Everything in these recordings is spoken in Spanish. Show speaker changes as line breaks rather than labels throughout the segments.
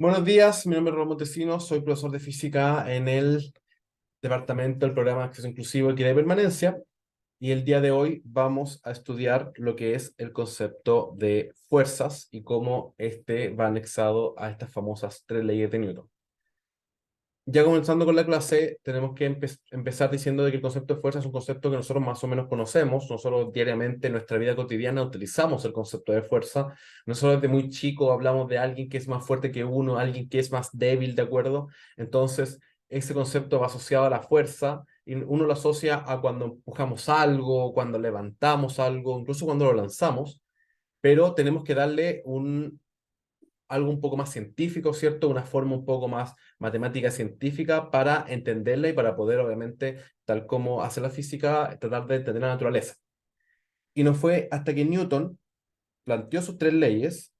Buenos días, mi nombre es Raúl Montesinos, soy profesor de física en el departamento del programa de acceso inclusivo, equidad y permanencia, y el día de hoy vamos a estudiar lo que es el concepto de fuerzas y cómo este va anexado a estas famosas tres leyes de Newton. Ya comenzando con la clase, tenemos que empezar diciendo de que el concepto de fuerza es un concepto que nosotros más o menos conocemos. Nosotros diariamente en nuestra vida cotidiana utilizamos el concepto de fuerza. Nosotros desde muy chico hablamos de alguien que es más fuerte que uno, alguien que es más débil, ¿de acuerdo? Entonces, ese concepto va asociado a la fuerza y uno lo asocia a cuando empujamos algo, cuando levantamos algo, incluso cuando lo lanzamos, pero tenemos que darle algo un poco más científico, ¿cierto? Una forma un poco más matemática científica para entenderla y para poder, obviamente, tal como hace la física, tratar de entender la naturaleza. Y no fue hasta que Newton planteó sus tres leyes,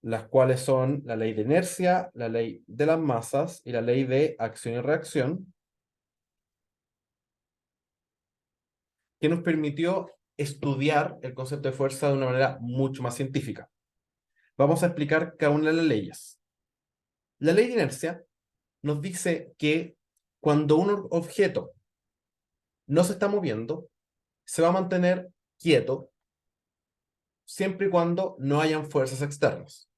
las cuales son la ley de inercia, la ley de las masas y la ley de acción y reacción, que nos permitió estudiar el concepto de fuerza de una manera mucho más científica. Vamos a explicar cada una de las leyes. La ley de inercia nos dice que cuando un objeto no se está moviendo, se va a mantener quieto siempre y cuando no hayan fuerzas externas.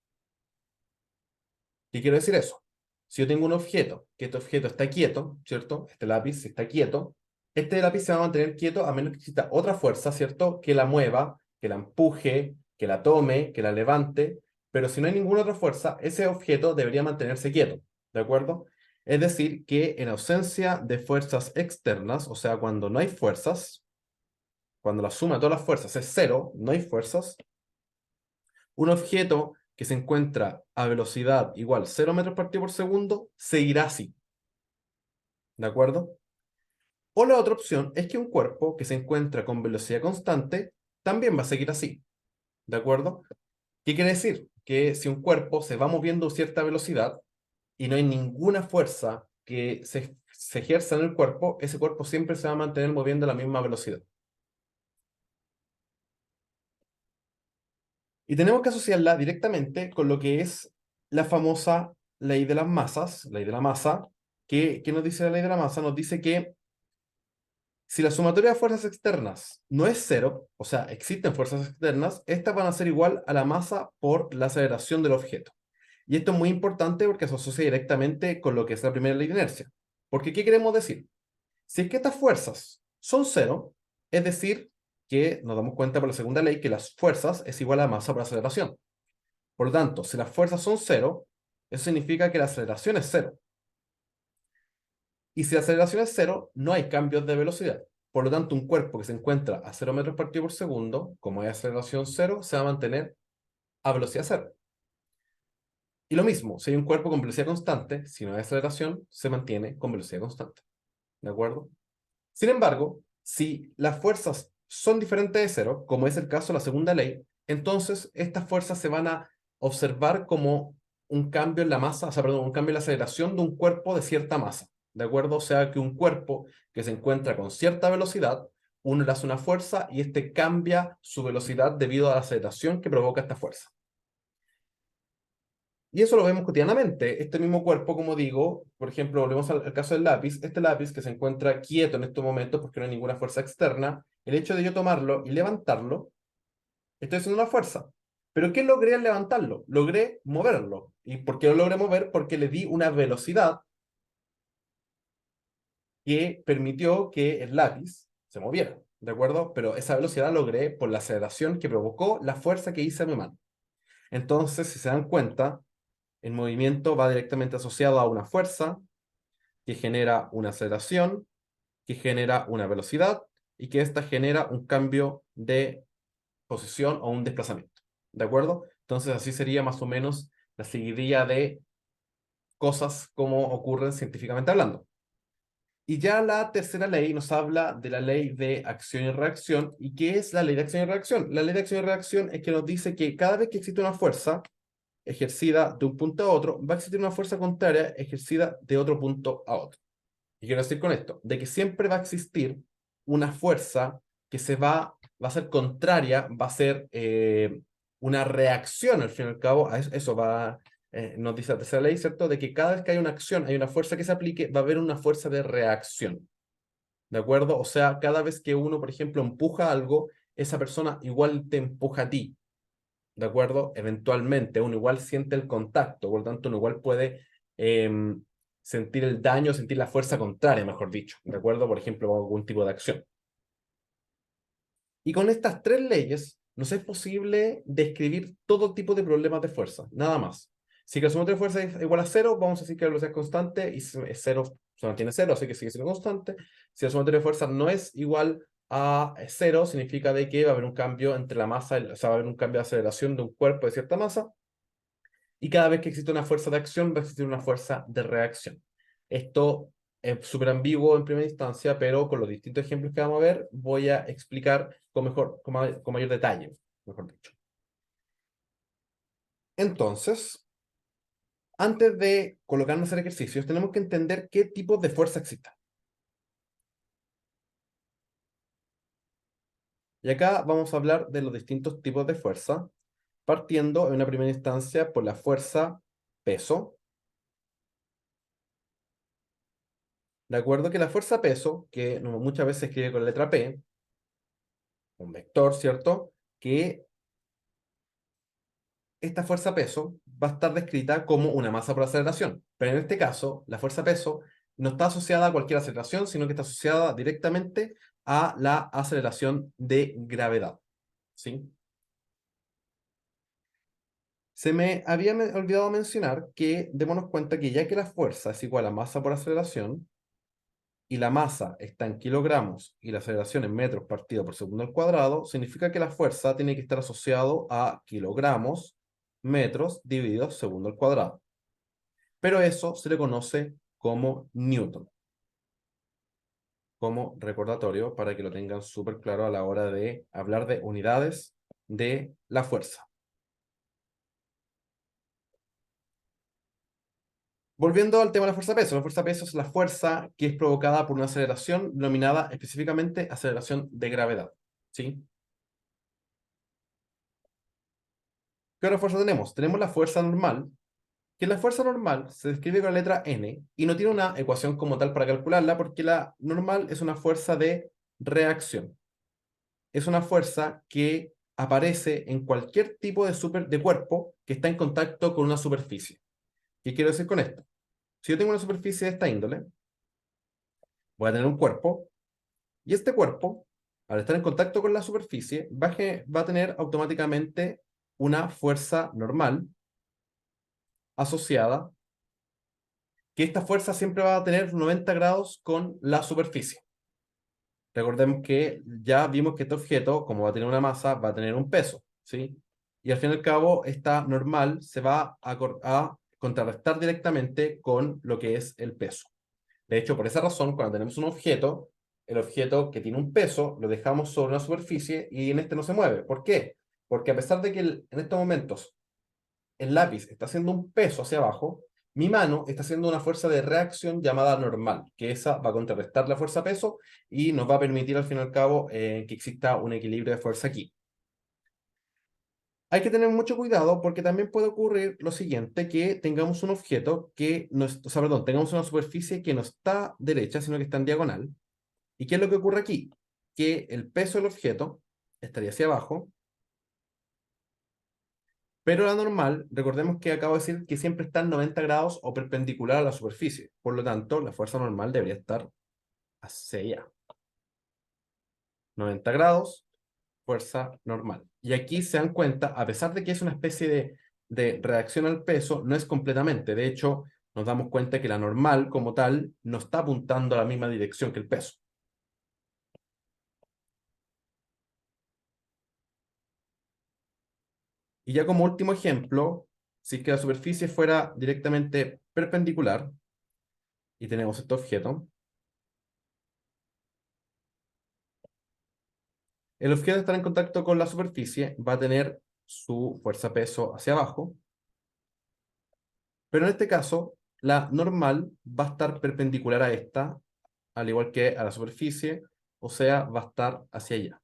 ¿Qué quiero decir eso? Si yo tengo un objeto, que este objeto está quieto, ¿cierto? Este lápiz está quieto, este lápiz se va a mantener quieto a menos que exista otra fuerza, ¿cierto? Que la mueva, que la empuje, que la tome, que la levante, pero si no hay ninguna otra fuerza, ese objeto debería mantenerse quieto, ¿de acuerdo? Es decir, que en ausencia de fuerzas externas, o sea, cuando no hay fuerzas, cuando la suma de todas las fuerzas es cero, no hay fuerzas, un objeto que se encuentra a velocidad igual 0 metros por segundo seguirá así, ¿de acuerdo? O la otra opción es que un cuerpo que se encuentra con velocidad constante también va a seguir así, ¿de acuerdo? ¿Qué quiere decir? Que si un cuerpo se va moviendo a cierta velocidad y no hay ninguna fuerza que se ejerza en el cuerpo, ese cuerpo siempre se va a mantener moviendo a la misma velocidad. Y tenemos que asociarla directamente con lo que es la famosa ley de las masas, ley de la masa. ¿Qué nos dice la ley de la masa? Nos dice que si la sumatoria de fuerzas externas no es cero, o sea, existen fuerzas externas, estas van a ser igual a la masa por la aceleración del objeto. Y esto es muy importante porque se asocia directamente con lo que es la primera ley de inercia. Porque, ¿qué queremos decir? Si es que estas fuerzas son cero, es decir, que nos damos cuenta por la segunda ley que las fuerzas es igual a masa por aceleración. Por lo tanto, si las fuerzas son cero, eso significa que la aceleración es cero. Y si la aceleración es cero, no hay cambios de velocidad. Por lo tanto, un cuerpo que se encuentra a 0 metros por segundo, como hay aceleración cero, se va a mantener a velocidad cero. Y lo mismo, si hay un cuerpo con velocidad constante, si no hay aceleración, se mantiene con velocidad constante. ¿De acuerdo? Sin embargo, si las fuerzas son diferentes de cero, como es el caso de la segunda ley, entonces estas fuerzas se van a observar como un cambio en la masa, o sea, perdón, un cambio en la aceleración de un cuerpo de cierta masa. ¿De acuerdo? O sea, que un cuerpo que se encuentra con cierta velocidad, uno le hace una fuerza y este cambia su velocidad debido a la aceleración que provoca esta fuerza. Y eso lo vemos cotidianamente. Este mismo cuerpo, como digo, por ejemplo, volvemos al caso del lápiz. Este lápiz que se encuentra quieto en estos momentos porque no hay ninguna fuerza externa, el hecho de yo tomarlo y levantarlo, estoy haciendo una fuerza. ¿Pero qué logré al levantarlo? Logré moverlo. ¿Y por qué lo logré mover? Porque le di una velocidad que permitió que el lápiz se moviera. ¿De acuerdo? Pero esa velocidad la logré por la aceleración que provocó la fuerza que hice a mi mano. Entonces, si se dan cuenta, el movimiento va directamente asociado a una fuerza que genera una aceleración, que genera una velocidad y que ésta genera un cambio de posición o un desplazamiento. ¿De acuerdo? Entonces así sería más o menos la seguidilla de cosas como ocurren científicamente hablando. Y ya la tercera ley nos habla de la ley de acción y reacción. ¿Y qué es la ley de acción y reacción? La ley de acción y reacción es que nos dice que cada vez que existe una fuerza ejercida de un punto a otro, va a existir una fuerza contraria ejercida de otro punto a otro. ¿Qué quiero decir con esto? De que siempre va a existir una fuerza que va a ser contraria, va a ser una reacción al fin y al cabo, eso va nos dice la tercera ley, ¿cierto? De que cada vez que hay una acción, hay una fuerza que se aplique, va a haber una fuerza de reacción. ¿De acuerdo? O sea, cada vez que uno, por ejemplo, empuja algo, esa persona igual te empuja a ti. ¿De acuerdo? Eventualmente uno igual siente el contacto, por lo tanto uno igual puede sentir el daño, sentir la fuerza contraria, mejor dicho. ¿De acuerdo? Por ejemplo, con algún tipo de acción. Y con estas tres leyes nos es posible describir todo tipo de problemas de fuerza, nada más. Si la sumatoria de fuerza es igual a cero, vamos a decir que la velocidad es constante y es cero, se mantiene cero, así que sigue siendo constante. Si la sumatoria de fuerza no es igual a cero, significa de que va a haber un cambio entre la masa, o sea, va a haber un cambio de aceleración de un cuerpo de cierta masa, y cada vez que existe una fuerza de acción, va a existir una fuerza de reacción. Esto es súper ambiguo en primera instancia, pero con los distintos ejemplos que vamos a ver, voy a explicar con mayor detalle, mejor dicho. Entonces, antes de colocarnos a hacer ejercicios, tenemos que entender qué tipos de fuerza existen. Y acá vamos a hablar de los distintos tipos de fuerza, partiendo en una primera instancia por la fuerza peso. De acuerdo que la fuerza peso, que muchas veces se escribe con la letra P, un vector, ¿cierto? Que esta fuerza peso va a estar descrita como una masa por aceleración. Pero en este caso, la fuerza peso no está asociada a cualquier aceleración, sino que está asociada directamente a la aceleración de gravedad. ¿Sí? Se me había olvidado mencionar que démonos cuenta que ya que la fuerza es igual a masa por aceleración, y la masa está en kilogramos y la aceleración en metros partido por segundo al cuadrado, significa que la fuerza tiene que estar asociado a kilogramos, metros divididos segundo al cuadrado. Pero eso se le conoce como Newton, como recordatorio para que lo tengan súper claro a la hora de hablar de unidades de la fuerza. Volviendo al tema de la fuerza peso es la fuerza que es provocada por una aceleración denominada específicamente aceleración de gravedad. ¿Sí? ¿Qué otra fuerza tenemos? Tenemos la fuerza normal, que la fuerza normal se describe con la letra N y no tiene una ecuación como tal para calcularla porque la normal es una fuerza de reacción. Es una fuerza que aparece en cualquier tipo de cuerpo que está en contacto con una superficie. ¿Qué quiero decir con esto? Si yo tengo una superficie de esta índole, voy a tener un cuerpo y este cuerpo, al estar en contacto con la superficie, va a tener automáticamente una fuerza normal asociada, que esta fuerza siempre va a tener 90 grados con la superficie. Recordemos que ya vimos que este objeto, como va a tener una masa, va a tener un peso, ¿sí? Y al fin y al cabo, esta normal se va a contrarrestar directamente con lo que es el peso. De hecho, por esa razón, cuando tenemos un objeto, el objeto que tiene un peso, lo dejamos sobre una superficie y en este no se mueve. ¿Por qué? Porque a pesar de que en estos momentos el lápiz está haciendo un peso hacia abajo, mi mano está haciendo una fuerza de reacción llamada normal, que esa va a contrarrestar la fuerza peso y nos va a permitir al fin y al cabo que exista un equilibrio de fuerza aquí. Hay que tener mucho cuidado porque también puede ocurrir lo siguiente, que tengamos un objeto que no es, o sea, perdón, tengamos una superficie que no está derecha, sino que está en diagonal. ¿Y qué es lo que ocurre aquí? Que el peso del objeto estaría hacia abajo, pero la normal, recordemos que acabo de decir que siempre está en 90 grados o perpendicular a la superficie. Por lo tanto, la fuerza normal debería estar hacia allá. 90 grados, fuerza normal. Y aquí se dan cuenta, a pesar de que es una especie de reacción al peso, no es completamente. De hecho, nos damos cuenta que la normal como tal no está apuntando a la misma dirección que el peso. Y ya como último ejemplo, si es que la superficie fuera directamente perpendicular y tenemos este objeto, el objeto estará en contacto con la superficie, va a tener su fuerza-peso hacia abajo, pero en este caso, la normal va a estar perpendicular a esta, al igual que a la superficie, o sea, va a estar hacia allá.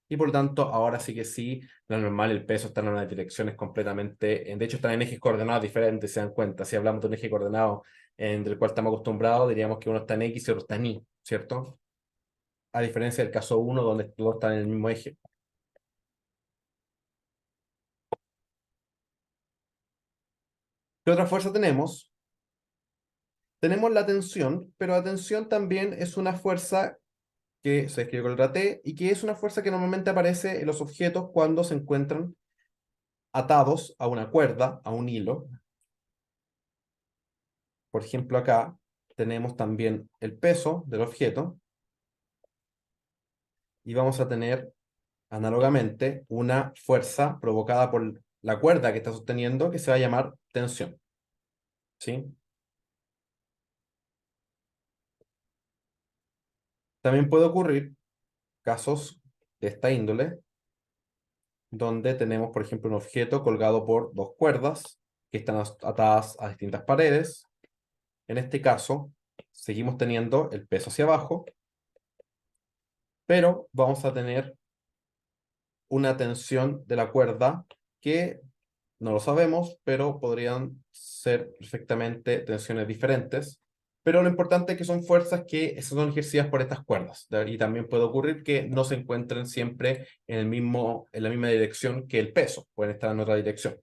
y por lo tanto ahora sí que sí, la normal, el peso están en unas direcciones completamente, de hecho están en ejes coordenados diferentes, se dan cuenta, si hablamos de un eje coordenado del cual estamos acostumbrados, diríamos que uno está en X y otro está en Y, ¿cierto? A diferencia del caso uno donde los dos están en el mismo eje. ¿Qué otra fuerza tenemos? Tenemos la tensión, pero la tensión también es una fuerza que se escribe con letra T y que es una fuerza que normalmente aparece en los objetos cuando se encuentran atados a una cuerda, a un hilo. Por ejemplo, acá tenemos también el peso del objeto y vamos a tener análogamente una fuerza provocada por la cuerda que está sosteniendo que se va a llamar tensión. ¿Sí? También puede ocurrir casos de esta índole donde tenemos, por ejemplo, un objeto colgado por dos cuerdas que están atadas a distintas paredes. En este caso, seguimos teniendo el peso hacia abajo, pero vamos a tener una tensión de la cuerda que no lo sabemos, pero podrían ser perfectamente tensiones diferentes. Pero lo importante es que son fuerzas que son ejercidas por estas cuerdas. Y también puede ocurrir que no se encuentren siempre en la misma dirección que el peso. Pueden estar en otra dirección.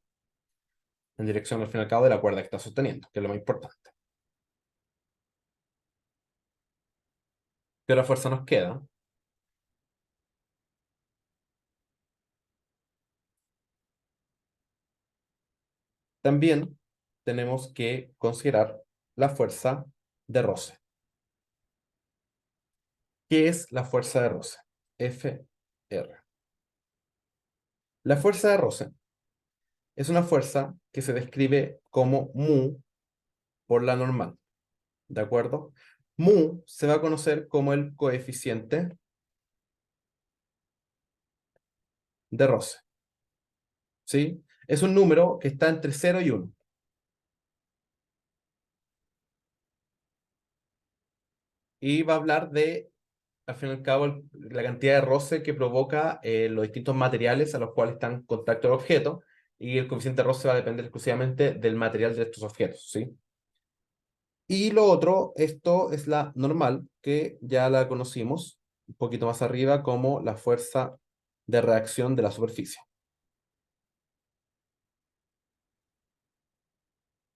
En dirección, al fin y al cabo, de la cuerda que está sosteniendo, que es lo más importante. ¿Qué otra fuerza nos queda? También tenemos que considerar la fuerza de roce. ¿Qué es la fuerza de roce? FR. La fuerza de roce es una fuerza que se describe como mu por la normal, ¿de acuerdo? Mu se va a conocer como el coeficiente de roce, ¿sí? Es un número que está entre 0 y 1. Y va a hablar de, al fin y al cabo, la cantidad de roce que provoca los distintos materiales a los cuales están en contacto el objeto, y el coeficiente de roce va a depender exclusivamente del material de estos objetos, ¿sí? Y lo otro, esto es la normal, que ya la conocimos un poquito más arriba como la fuerza de reacción de la superficie.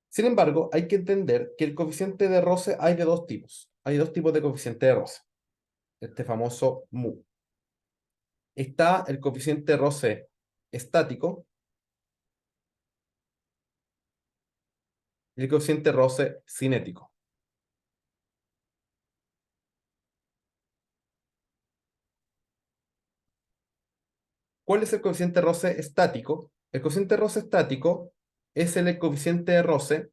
Sin embargo, hay que entender que el coeficiente de roce hay de dos tipos. Hay dos tipos de coeficiente de roce, este famoso mu. Está el coeficiente de roce estático y el coeficiente de roce cinético. ¿Cuál es el coeficiente de roce estático? El coeficiente de roce estático es el coeficiente de roce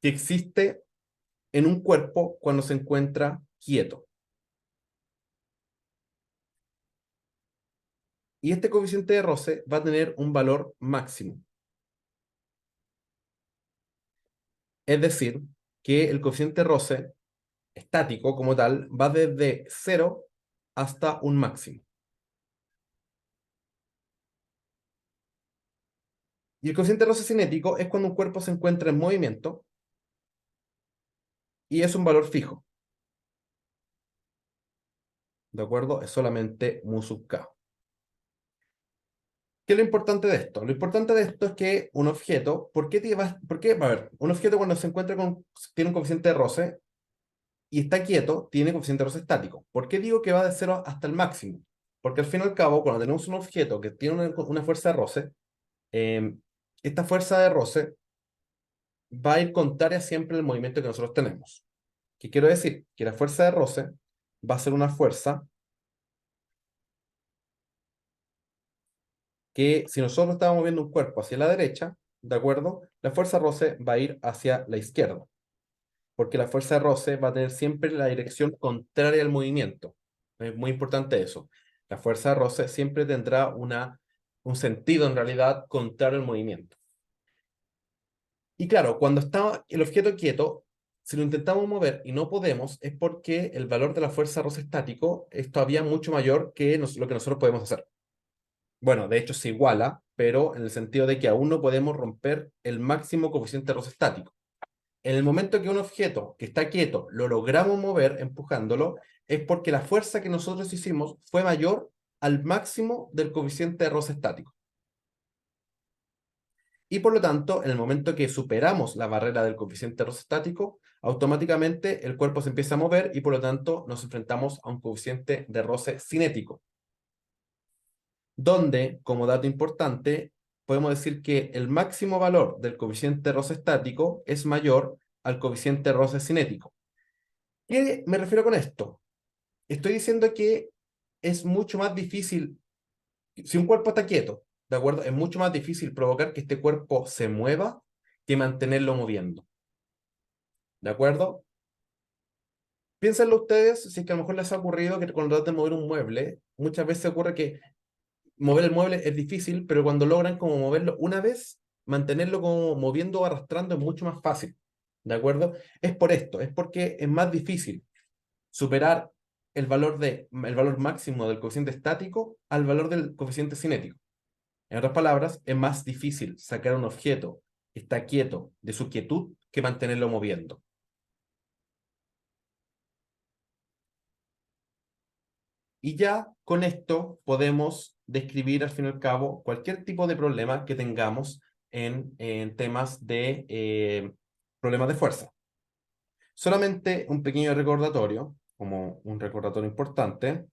que existe en un cuerpo cuando se encuentra quieto. Y este coeficiente de roce va a tener un valor máximo. Es decir, que el coeficiente de roce estático como tal va desde 0 hasta un máximo. Y el coeficiente de roce cinético es cuando un cuerpo se encuentra en movimiento y es un valor fijo. ¿De acuerdo? Es solamente mu sub k. ¿Qué es lo importante de esto? Lo importante de esto es que un objeto, ¿por qué? A ver, un objeto cuando se encuentra tiene un coeficiente de roce y está quieto, tiene coeficiente de roce estático. ¿Por qué digo que va de 0 hasta el máximo? Porque al fin y al cabo, cuando tenemos un objeto que tiene una fuerza de roce, eh, esta fuerza de roce va a ir contraria siempre al movimiento que nosotros tenemos. ¿Qué quiero decir? Que la fuerza de roce va a ser una fuerza que si nosotros estamos moviendo un cuerpo hacia la derecha, ¿de acuerdo? La fuerza de roce va a ir hacia la izquierda, porque la fuerza de roce va a tener siempre la dirección contraria al movimiento. Es muy importante eso. La fuerza de roce siempre tendrá un sentido en realidad contrario al movimiento. Y claro, cuando está el objeto quieto, Si lo intentamos mover y no podemos, es porque el valor de la fuerza de roce estático es todavía mucho mayor que lo que nosotros podemos hacer. Bueno, de hecho se iguala, pero en el sentido de que aún no podemos romper el máximo coeficiente de roce estático. En el momento que un objeto que está quieto lo logramos mover empujándolo, es porque la fuerza que nosotros hicimos fue mayor al máximo del coeficiente de roce estático. Y por lo tanto, en el momento que superamos la barrera del coeficiente de roce estático, automáticamente el cuerpo se empieza a mover y por lo tanto nos enfrentamos a un coeficiente de roce cinético, donde, como dato importante, podemos decir que el máximo valor del coeficiente de roce estático es mayor al coeficiente de roce cinético. ¿Qué me refiero con esto? Estoy diciendo que es mucho más difícil, si un cuerpo está quieto, ¿de acuerdo? Es mucho más difícil provocar que este cuerpo se mueva que mantenerlo moviendo, ¿de acuerdo? Piénsenlo ustedes, si es que a lo mejor les ha ocurrido que cuando tratan de mover un mueble, muchas veces ocurre que mover el mueble es difícil, pero cuando logran como moverlo una vez, mantenerlo como moviendo o arrastrando es mucho más fácil, ¿de acuerdo? Es por esto, es porque es más difícil superar el valor máximo del coeficiente estático al valor del coeficiente cinético. En otras palabras, es más difícil sacar un objeto que está quieto de su quietud que mantenerlo moviendo. Y ya con esto podemos describir al fin y al cabo cualquier tipo de problema que tengamos en temas de problemas de fuerza. Solamente un pequeño recordatorio, como un recordatorio importante.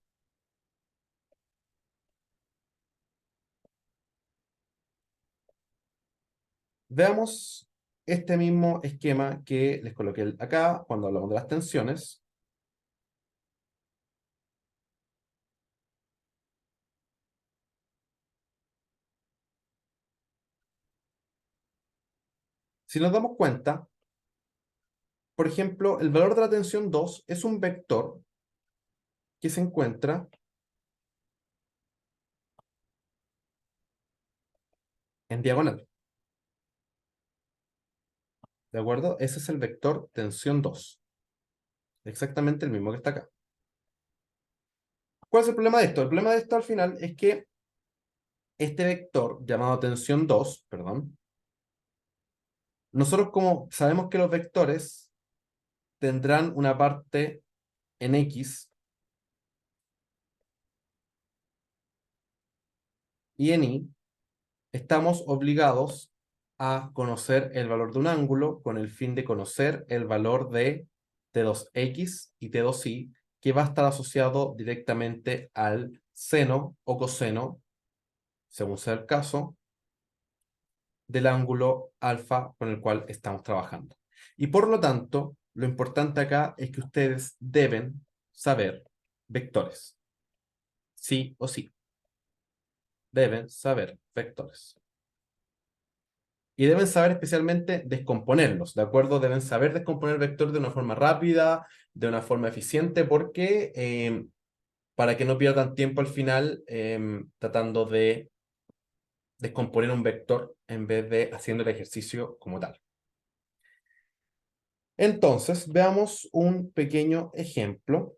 Veamos este mismo esquema que les coloqué acá cuando hablamos de las tensiones. Si nos damos cuenta, por ejemplo, el valor de la tensión 2 es un vector que se encuentra en diagonal. ¿De acuerdo? Ese es el vector tensión 2. Exactamente el mismo que está acá. ¿Cuál es el problema de esto? El problema de esto al final es que este vector llamado tensión 2, perdón, nosotros como sabemos que los vectores tendrán una parte en X y en Y, estamos obligados a conocer el valor de un ángulo con el fin de conocer el valor de T2X y T2Y, que va a estar asociado directamente al seno o coseno, según sea el caso, del ángulo alfa con el cual estamos trabajando. Y por lo tanto, lo importante acá es que ustedes deben saber vectores. Sí o sí, deben saber vectores. Y deben saber especialmente descomponerlos, ¿de acuerdo? Deben saber descomponer vectores de una forma rápida, de una forma eficiente, porque para que no pierdan tiempo al final tratando de descomponer un vector en vez de haciendo el ejercicio como tal. Entonces, veamos un pequeño ejemplo.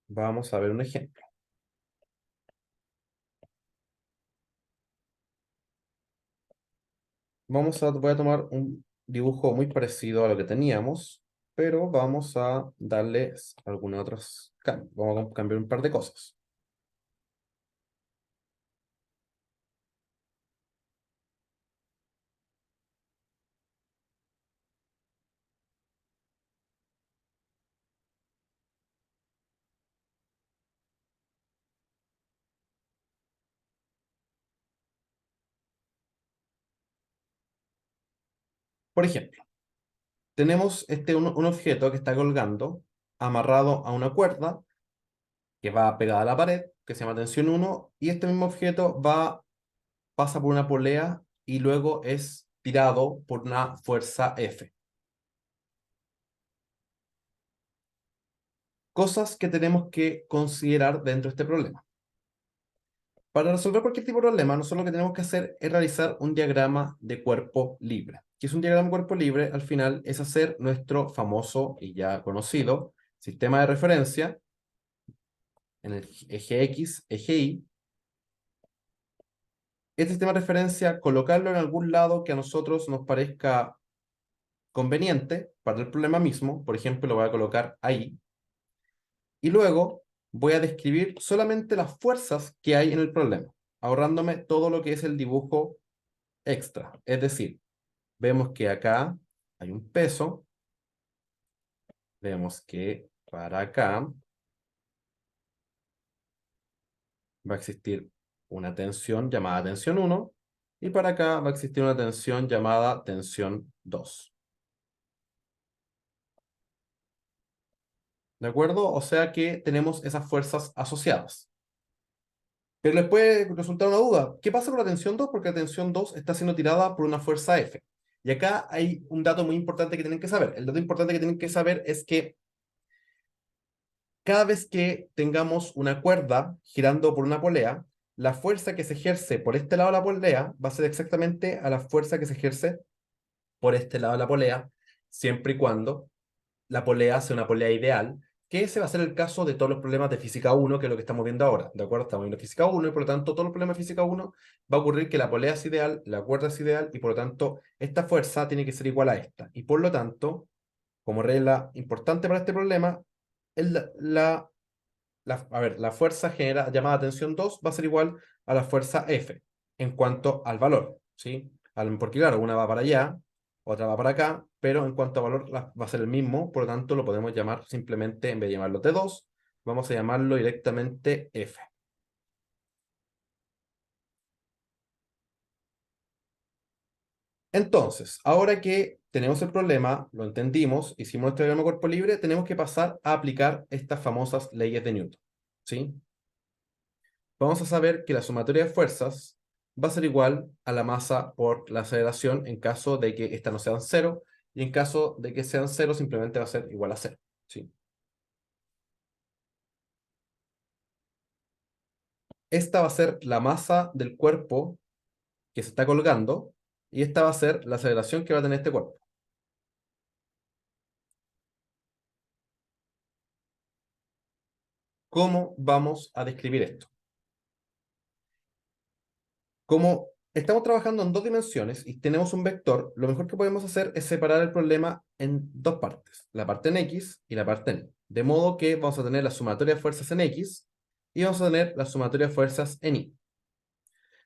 Vamos a ver un ejemplo. Voy a tomar un dibujo muy parecido a lo que teníamos, pero vamos a darle algunos otros cambios. Vamos a cambiar un par de cosas. Por ejemplo, tenemos un objeto que está colgando, amarrado a una cuerda, que va pegada a la pared, que se llama tensión 1, y este mismo objeto pasa por una polea y luego es tirado por una fuerza F. Cosas que tenemos que considerar dentro de este problema. Para resolver cualquier tipo de problema, nosotros lo que tenemos que hacer es realizar un diagrama de cuerpo libre. que es un diagrama de cuerpo libre, al final es hacer nuestro famoso y ya conocido sistema de referencia en el eje X, eje Y. Este sistema de referencia, colocarlo en algún lado que a nosotros nos parezca conveniente para el problema mismo. Por ejemplo, lo voy a colocar ahí. Y luego voy a describir solamente las fuerzas que hay en el problema, ahorrándome todo lo que es el dibujo extra. Es decir, vemos que acá hay un peso, vemos que para acá va a existir una tensión llamada tensión 1 y para acá va a existir una tensión llamada tensión 2. ¿De acuerdo? O sea que tenemos esas fuerzas asociadas. Pero les puede resultar una duda. ¿Qué pasa con la tensión 2? Porque la tensión 2 está siendo tirada por una fuerza F. Y acá hay un dato muy importante que tienen que saber. El dato importante que tienen que saber es que cada vez que tengamos una cuerda girando por una polea, la fuerza que se ejerce por este lado de la polea va a ser exactamente a la fuerza que se ejerce por este lado de la polea, siempre y cuando la polea sea una polea ideal, que ese va a ser el caso de todos los problemas de física 1, que es lo que estamos viendo ahora, ¿de acuerdo? Estamos viendo física 1 y por lo tanto todos los problemas de física 1 va a ocurrir que la polea es ideal, la cuerda es ideal y por lo tanto esta fuerza tiene que ser igual a esta. Y por lo tanto, como regla importante para este problema, la fuerza llamada tensión 2 va a ser igual a la fuerza F en cuanto al valor, ¿sí? Porque claro, una va para allá, otra va para acá, pero en cuanto a valor va a ser el mismo, por lo tanto lo podemos llamar simplemente, en vez de llamarlo T2, vamos a llamarlo directamente F. Entonces, ahora que tenemos el problema, lo entendimos, hicimos nuestro diagrama de cuerpo libre, tenemos que pasar a aplicar estas famosas leyes de Newton, ¿sí? Vamos a saber que la sumatoria de fuerzas va a ser igual a la masa por la aceleración en caso de que estas no sean cero, y en caso de que sean cero simplemente va a ser igual a cero, ¿sí? Esta va a ser la masa del cuerpo que se está colgando, y esta va a ser la aceleración que va a tener este cuerpo. ¿Cómo vamos a describir esto? Como estamos trabajando en dos dimensiones y tenemos un vector, lo mejor que podemos hacer es separar el problema en dos partes, la parte en X y la parte en Y. De modo que vamos a tener la sumatoria de fuerzas en X y vamos a tener la sumatoria de fuerzas en Y.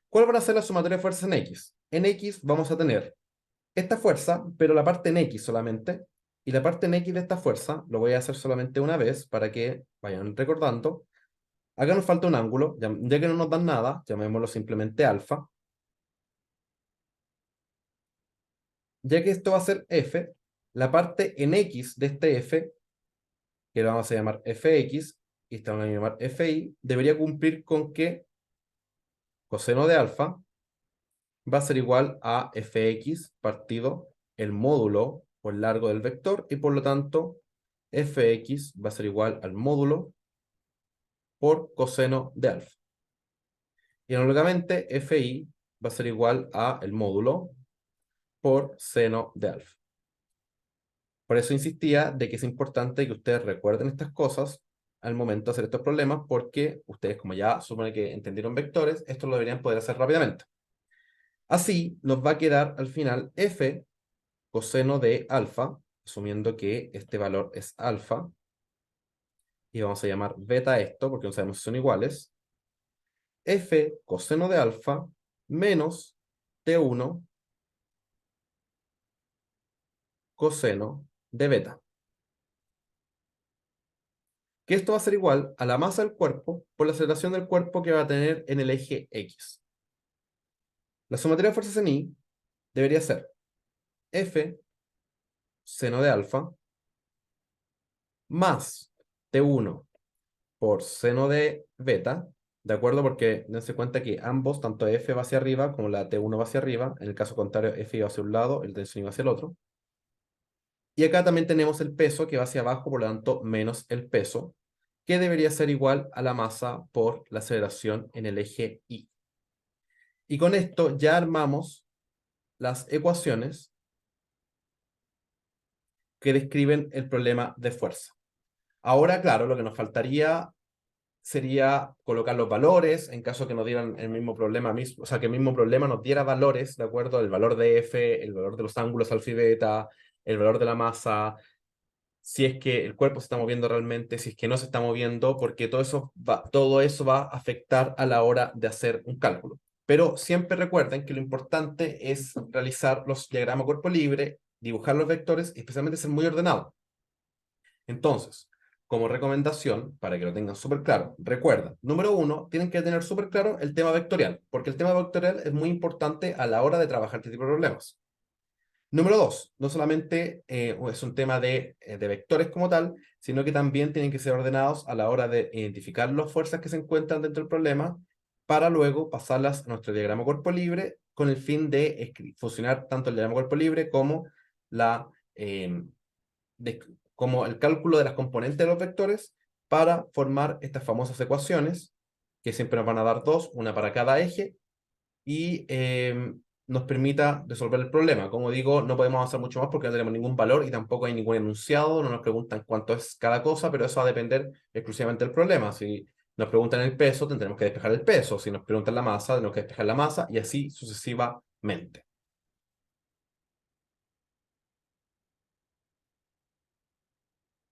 ¿Cuál va a ser la sumatoria de fuerzas en X? En X vamos a tener esta fuerza, pero la parte en X solamente, y la parte en X de esta fuerza, lo voy a hacer solamente una vez para que vayan recordando. Acá nos falta un ángulo, ya que no nos dan nada, llamémoslo simplemente alfa. Ya que esto va a ser f, la parte en x de este f, que lo vamos a llamar fx, y esta lo vamos a llamar fi, debería cumplir con que coseno de alfa va a ser igual a fx partido el módulo por largo del vector, y por lo tanto fx va a ser igual al módulo por coseno de alfa. Y análogamente fi va a ser igual a el módulo por seno de alfa. Por eso insistía de que es importante que ustedes recuerden estas cosas al momento de hacer estos problemas, porque ustedes, como ya supone que entendieron vectores, esto lo deberían poder hacer rápidamente. Así nos va a quedar al final f coseno de alfa, asumiendo que este valor es alfa, y vamos a llamar beta esto, porque no sabemos si son iguales, f coseno de alfa menos t1 coseno de beta. Que esto va a ser igual a la masa del cuerpo por la aceleración del cuerpo que va a tener en el eje X. La sumatoria de fuerzas en Y debería ser F seno de alfa más T1 por seno de beta, ¿de acuerdo? Porque dense cuenta que ambos, tanto F va hacia arriba como la T1 va hacia arriba, en el caso contrario F iba hacia un lado, el tensión iba hacia el otro. Y acá también tenemos el peso que va hacia abajo, por lo tanto menos el peso, que debería ser igual a la masa por la aceleración en el eje Y. Y con esto ya armamos las ecuaciones que describen el problema de fuerza. Ahora, claro, lo que nos faltaría sería colocar los valores en caso que nos dieran el mismo problema, o sea, que el mismo problema nos diera valores, ¿de acuerdo? El valor de F, el valor de los ángulos alfa y beta, el valor de la masa, si es que el cuerpo se está moviendo realmente, si es que no se está moviendo, porque todo eso va a afectar a la hora de hacer un cálculo. Pero siempre recuerden que lo importante es realizar los diagramas cuerpo libre, dibujar los vectores y especialmente ser muy ordenado. Entonces, como recomendación, para que lo tengan súper claro, recuerda, número uno, tienen que tener súper claro el tema vectorial, porque el tema vectorial es muy importante a la hora de trabajar este tipo de problemas. Número dos, no solamente es un tema de vectores como tal, sino que también tienen que ser ordenados a la hora de identificar las fuerzas que se encuentran dentro del problema para luego pasarlas a nuestro diagrama cuerpo libre con el fin de funcionar tanto el diagrama cuerpo libre como la, eh, como el cálculo de las componentes de los vectores para formar estas famosas ecuaciones, que siempre nos van a dar dos, una para cada eje, y nos permita resolver el problema. Como digo, no podemos avanzar mucho más porque no tenemos ningún valor y tampoco hay ningún enunciado, no nos preguntan cuánto es cada cosa, pero eso va a depender exclusivamente del problema. Si nos preguntan el peso, tendremos que despejar el peso. Si nos preguntan la masa, tenemos que despejar la masa y así sucesivamente.